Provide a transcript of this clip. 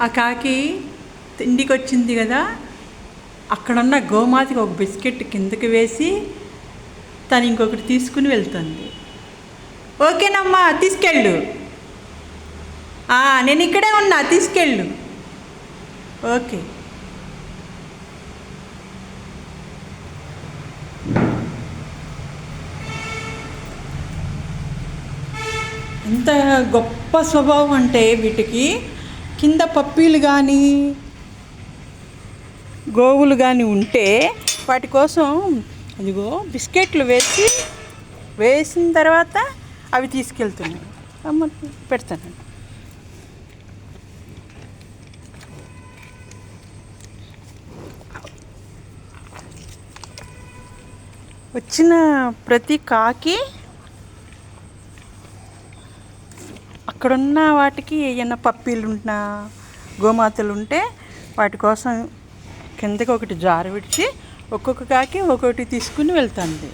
ఆ కాకి తిండికి వచ్చింది కదా, అక్కడున్న గోమాతకి ఒక బిస్కెట్ కిందకి వేసి తను ఇంకొకటి తీసుకుని వెళ్తుంది. ఓకేనమ్మా, తీసుకెళ్ళు. నేను ఇక్కడే ఉన్నా, తీసుకెళ్ళు. ఓకే. ఎంత గొప్ప స్వభావం అంటే వీటికి కింద పప్పీలు కానీ గోవులు కానీ ఉంటే వాటి కోసం అదిగో బిస్కెట్లు వేసిన తర్వాత అవి తీసుకెళ్తున్నాయి. అమ్మ పెడతాను. వచ్చిన ప్రతి కాకి అక్కడున్న వాటికి ఏమైనా పప్పీలు ఉన్నా గోమాతలు ఉంటే వాటి కోసం కిందకి ఒకటి జార విడిచి ఒక్కొక్క కాకి ఒక్కొక్కటి తీసుకుని వెళ్తుంది.